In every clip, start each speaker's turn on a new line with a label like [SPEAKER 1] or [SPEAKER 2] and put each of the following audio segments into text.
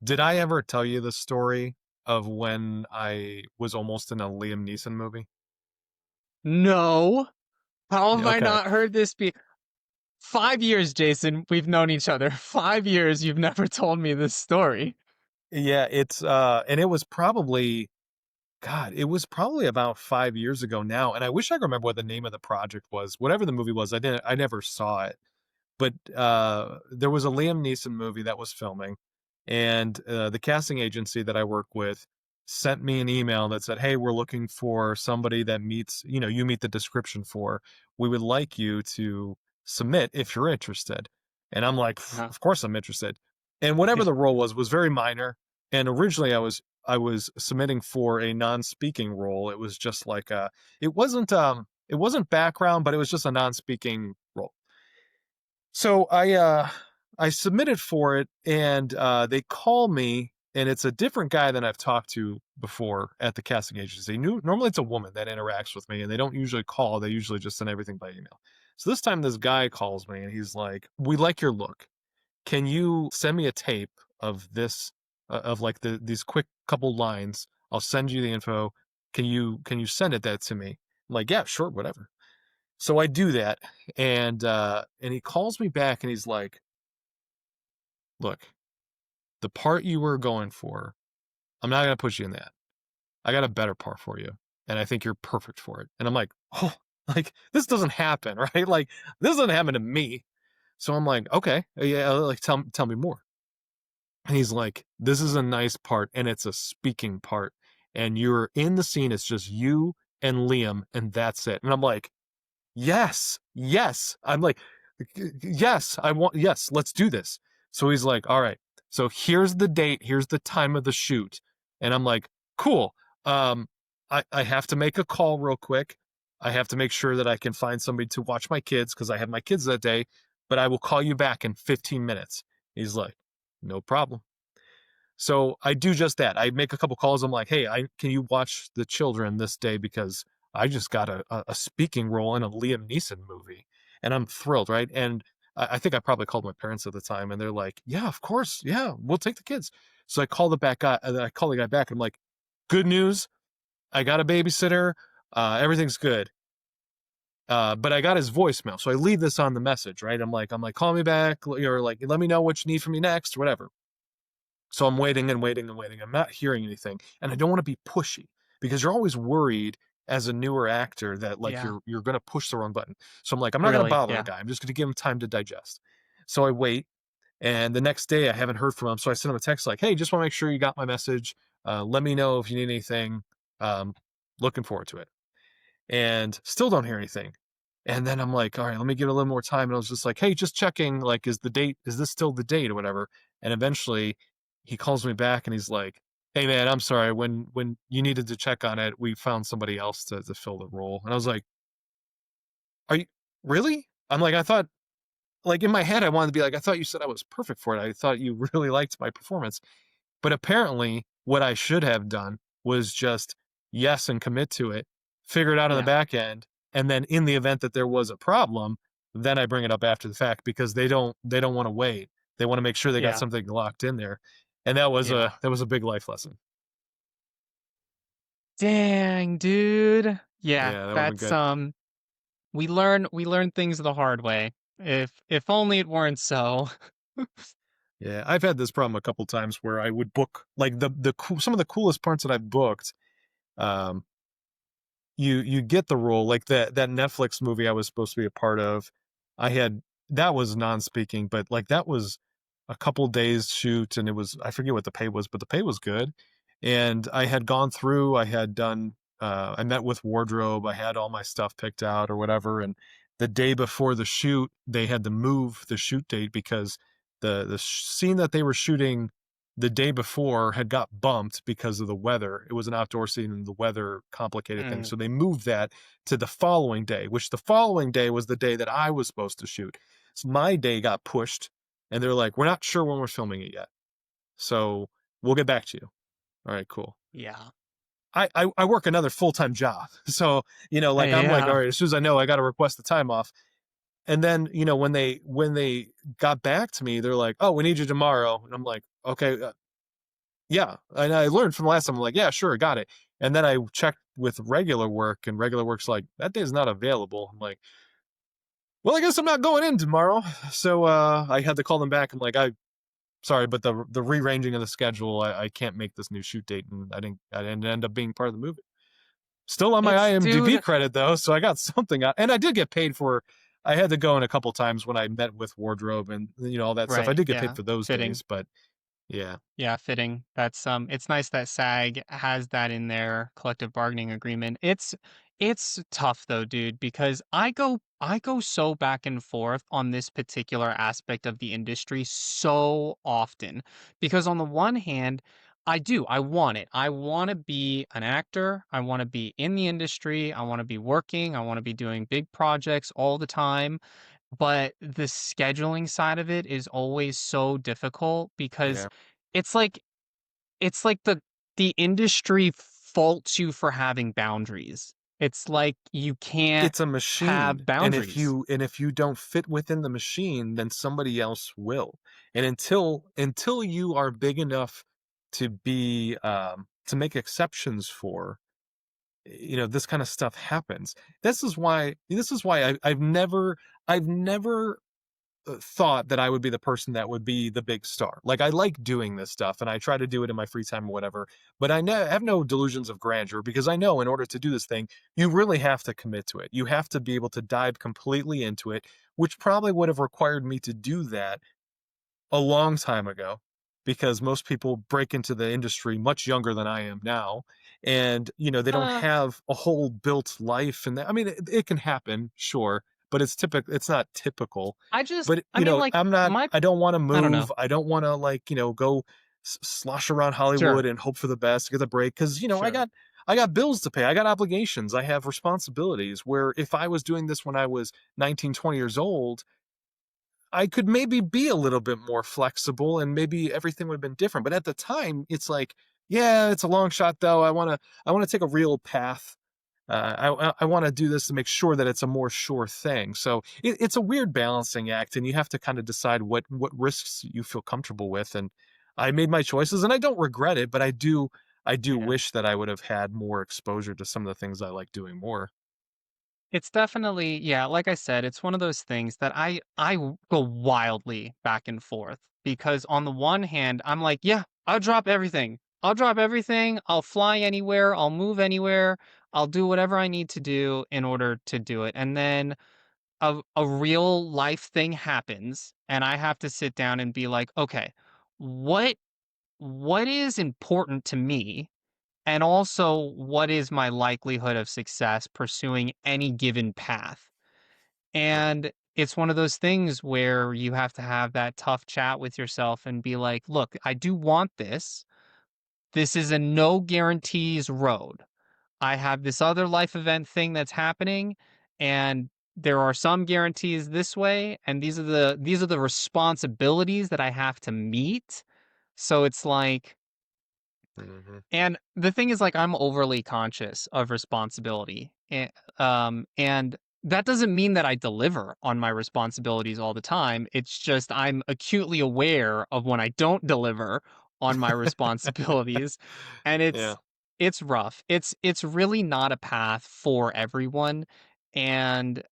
[SPEAKER 1] Did I ever tell you the story of when I was almost in a Liam Neeson movie?
[SPEAKER 2] No. How have
[SPEAKER 1] Yeah,
[SPEAKER 2] I
[SPEAKER 1] okay.
[SPEAKER 2] not heard this be 5 years, Jason, we've known each other. 5 years, you've never told me this story.
[SPEAKER 1] Yeah, it's and it was probably God, it was probably about 5 years ago now, and I wish I could remember what the name of the project was. Whatever the movie was, I never saw it. But there was a Liam Neeson movie that was filming, and the casting agency that I work with sent me an email that said, "Hey, we're looking for somebody that meets, you meet the description for. We would like you to submit if you're interested." And I'm like,
[SPEAKER 2] Uh-huh.
[SPEAKER 1] "Of course I'm interested." And whatever the role was very minor. And originally I was submitting for a non-speaking role. It was just like it wasn't background, but it was just a non-speaking role. So I submitted for it, and they call me, and it's a different guy than I've talked to before at the casting agency. Normally it's a woman that interacts with me, and they don't usually call. They usually just send everything by email. So this time this guy calls me, and he's like, "We like your look. Can you send me a tape of this, of like these quick couple lines? I'll send you the info. Can you send that to me?" I'm like, "Yeah, sure, whatever." So I do that, and he calls me back, and he's like, "Look, the part you were going for, I'm not gonna put you in that. I got a better part for you, and I think you're perfect for it." And I'm like, "Oh, like this doesn't happen, right? Like this doesn't happen to me." So I'm like, "Okay, yeah, like tell me more." And he's like, "This is a nice part, and it's a speaking part, and you're in the scene. It's just you and Liam, and that's it." And I'm like, "Yes, yes." I'm like, "Yes, yes, let's do this." So he's like, "All right, so here's the date, here's the time of the shoot." And I'm like, "Cool. Um, I have to make a call real quick. I have to make sure that I can find somebody to watch my kids because I have my kids that day, but I will call you back in 15 minutes." He's like, "No problem." So I do just that. I make a couple calls. I'm like, "Hey, can you watch the children this day because I just got a speaking role in a Liam Neeson movie," and I'm thrilled, right? And I think I probably called my parents at the time, and they're like, "Yeah, of course, yeah, we'll take the kids." So I call the guy back. And I'm like, "Good news, I got a babysitter. Everything's good." But I got his voicemail, so I leave this on the message, right? I'm like, "Call me back, or like, let me know what you need from me next, or whatever." So I'm waiting and waiting and waiting. I'm not hearing anything, and I don't want to be pushy because you're always worried as a newer actor that like
[SPEAKER 2] Yeah.
[SPEAKER 1] you're going to push the wrong button. So I'm like, I'm not going to
[SPEAKER 2] Really?
[SPEAKER 1] bother the
[SPEAKER 2] Yeah.
[SPEAKER 1] guy. I'm just going to give him time to digest. So I wait, and the next day I haven't heard from him. So I sent him a text like, "Hey, just want to make sure you got my message. Let me know if you need anything. Um, Looking forward to it." And still don't hear anything. And then I'm like, "All right, let me give it a little more time." And I was just like, "Hey, just checking, like, is this still the date or whatever?" And eventually he calls me back, and he's like, "Hey man, I'm sorry. When you needed to check on it, we found somebody else to fill the role." And I was like, "Are you really?" I'm like, I thought, like, in my head, I wanted to be like, "I thought you said I was perfect for it. I thought you really liked my performance." But apparently, what I should have done was just yes and commit to it, figure it out on the
[SPEAKER 2] Yeah.
[SPEAKER 1] back end, and then in the event that there was a problem, then I bring it up after the fact because they don't want to wait. They want to make sure they got
[SPEAKER 2] Yeah.
[SPEAKER 1] something locked in there. And that was
[SPEAKER 2] Yeah.
[SPEAKER 1] a big life lesson.
[SPEAKER 2] Dang, dude. Yeah,
[SPEAKER 1] Yeah, that would have been
[SPEAKER 2] that's
[SPEAKER 1] good.
[SPEAKER 2] we learn things the hard way. If only it weren't so.
[SPEAKER 1] Yeah, I've had this problem a couple times where I would book like some of the coolest parts that I've booked. Um, you get the role like that Netflix movie I was supposed to be a part of. I had that was non-speaking, but like that was a couple days shoot, and it was I forget what the pay was, but the pay was good. And I had gone through, I had done I met with wardrobe, I had all my stuff picked out or whatever, and the day before the shoot, they had to move the shoot date because the scene that they were shooting the day before had got bumped because of the weather. It was an outdoor scene and the weather complicated things.
[SPEAKER 2] Mm.
[SPEAKER 1] So they moved that to the following day, which the following day was the day that I was supposed to shoot. So my day got pushed, and they're like, "We're not sure when we're filming it yet. So we'll get back to you." All right, cool.
[SPEAKER 2] Yeah.
[SPEAKER 1] I work another full-time job. So, like I'm like, all
[SPEAKER 2] Yeah.
[SPEAKER 1] right, as soon as I know I got to request the time off. And then, when they got back to me, they're like, "Oh, we need you tomorrow." And I'm like, "Okay, Yeah, and I learned from the last time, I'm like, "Yeah, sure, got it." And then I checked with regular work, and regular work's like, "That day is not available." I'm like, "Well, I guess I'm not going in tomorrow." So, I had to call them back. I'm like, "I sorry, but the rearranging of the schedule, I can't make this new shoot date," and I didn't end up being part of the movie. Still on my
[SPEAKER 2] It's
[SPEAKER 1] IMDb
[SPEAKER 2] dude,
[SPEAKER 1] credit though, so I got something out, and I did get paid for. I had to go in a couple times when I met with wardrobe and all that stuff. I
[SPEAKER 2] right,
[SPEAKER 1] did get paid
[SPEAKER 2] yeah,
[SPEAKER 1] for those
[SPEAKER 2] fitting.
[SPEAKER 1] days, but yeah,
[SPEAKER 2] Yeah, fitting. That's it's nice that SAG has that in their collective bargaining agreement. It's tough though, dude, because I go so back and forth on this particular aspect of the industry so often. Because on the one hand, I want it. I want to be an actor. I want to be in the industry. I want to be working. I want to be doing big projects all the time. But the scheduling side of it is always so difficult because
[SPEAKER 1] yeah.
[SPEAKER 2] it's like it's like the industry faults you for having boundaries. It's like you can't
[SPEAKER 1] It's a
[SPEAKER 2] have
[SPEAKER 1] machine, and
[SPEAKER 2] boundaries.
[SPEAKER 1] if you don't fit within the machine, then somebody else will. And until you are big enough to be to make exceptions for, this kind of stuff happens. This is why I've never thought that I would be the person that would be the big star. Like, I like doing this stuff and I try to do it in my free time or whatever, but have no delusions of grandeur because I know in order to do this thing, you really have to commit to it. You have to be able to dive completely into it, which probably would have required me to do that a long time ago because most people break into the industry much younger than I am now. And, they don't
[SPEAKER 2] Uh,
[SPEAKER 1] have a whole built life. And I mean, it can happen, sure, but it's not typical. But,
[SPEAKER 2] I mean, like,
[SPEAKER 1] I don't want to
[SPEAKER 2] I don't know.
[SPEAKER 1] move. I don't want to, like, go slosh around Hollywood
[SPEAKER 2] Sure,
[SPEAKER 1] and hope for the best, get a break. Cause,
[SPEAKER 2] sure.
[SPEAKER 1] I got bills to pay. I got obligations. I have responsibilities where if I was doing this when I was 19, 20 years old, I could maybe be a little bit more flexible and maybe everything would have been different. But at the time, it's like, yeah, it's a long shot though. I want to take a real path. I want to do this to make sure that it's a more sure thing. So it's a weird balancing act, and you have to kind of decide what risks you feel comfortable with. And I made my choices, and I don't regret it, but I do
[SPEAKER 2] Yeah.
[SPEAKER 1] wish that I would have had more exposure to some of the things I like doing more.
[SPEAKER 2] It's definitely, yeah, like I said, it's one of those things that go wildly back and forth because on the one hand, I'm like, yeah, I'll drop everything. I'll drop everything. I'll fly anywhere. I'll move anywhere. I'll do whatever I need to do in order to do it. And then a real life thing happens and I have to sit down and be like, okay, what what is important to me? And also, what is my likelihood of success pursuing any given path? And it's one of those things where you have to have that tough chat with yourself and be like, look, I do want this. This is a no guarantees road. I have this other life event thing that's happening, and there are some guarantees this way, and these are the responsibilities that I have to meet. So it's like,
[SPEAKER 1] Hmm.
[SPEAKER 2] and the thing is, like, I'm overly conscious of responsibility, and that doesn't mean that I deliver on my responsibilities all the time. It's just I'm acutely aware of when I don't deliver on my responsibilities, and
[SPEAKER 1] Yeah.
[SPEAKER 2] it's rough. It's really not a path for everyone, and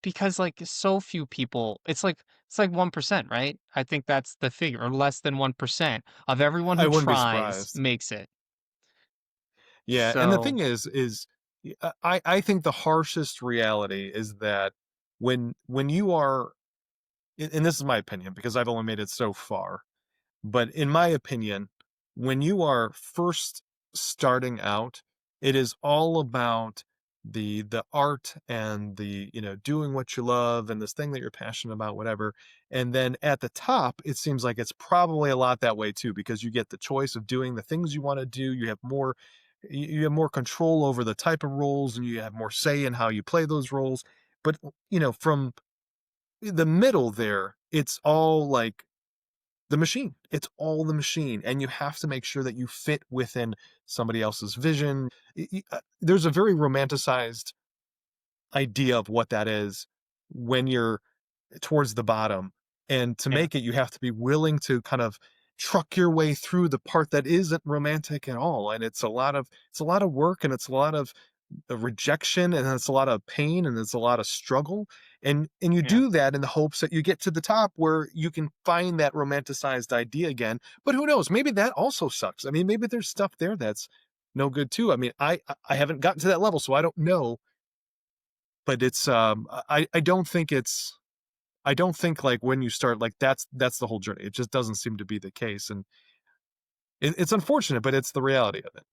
[SPEAKER 2] because like so few people, it's like 1%, right? I think that's the figure, or less than 1% of everyone
[SPEAKER 1] I
[SPEAKER 2] who
[SPEAKER 1] wouldn't be
[SPEAKER 2] tries
[SPEAKER 1] surprised.
[SPEAKER 2] makes it.
[SPEAKER 1] Yeah, and the
[SPEAKER 2] So
[SPEAKER 1] thing is I think the harshest reality is that when you are and this is my opinion because I've only made it so far, but in my opinion, when you are first starting out, it is all about the art and the, doing what you love and this thing that you're passionate about, whatever. And then at the top, it seems like it's probably a lot that way too, because you get the choice of doing the things you want to do. You have more control over the type of roles and you have more say in how you play those roles. But from the middle there, it's all like the machine. It's all the machine, and you have to make sure that you fit within somebody else's vision. There's a very romanticized idea of what that is when you're towards the bottom, and to
[SPEAKER 2] yeah,
[SPEAKER 1] make it, you have to be willing to kind of truck your way through the part that isn't romantic at all, and it's a lot of work, and it's a lot of rejection, and it's a lot of pain, and it's a lot of struggle, and you
[SPEAKER 2] Yeah.
[SPEAKER 1] do that in the hopes that you get to the top where you can find that romanticized idea again. But who knows? Maybe that also sucks. I mean, maybe there's stuff there that's no good too. I mean, I haven't gotten to that level, so I don't know. But it's I don't think it's I don't think like when you start like that's the whole journey. It just doesn't seem to be the case, and it's unfortunate, but it's the reality of it.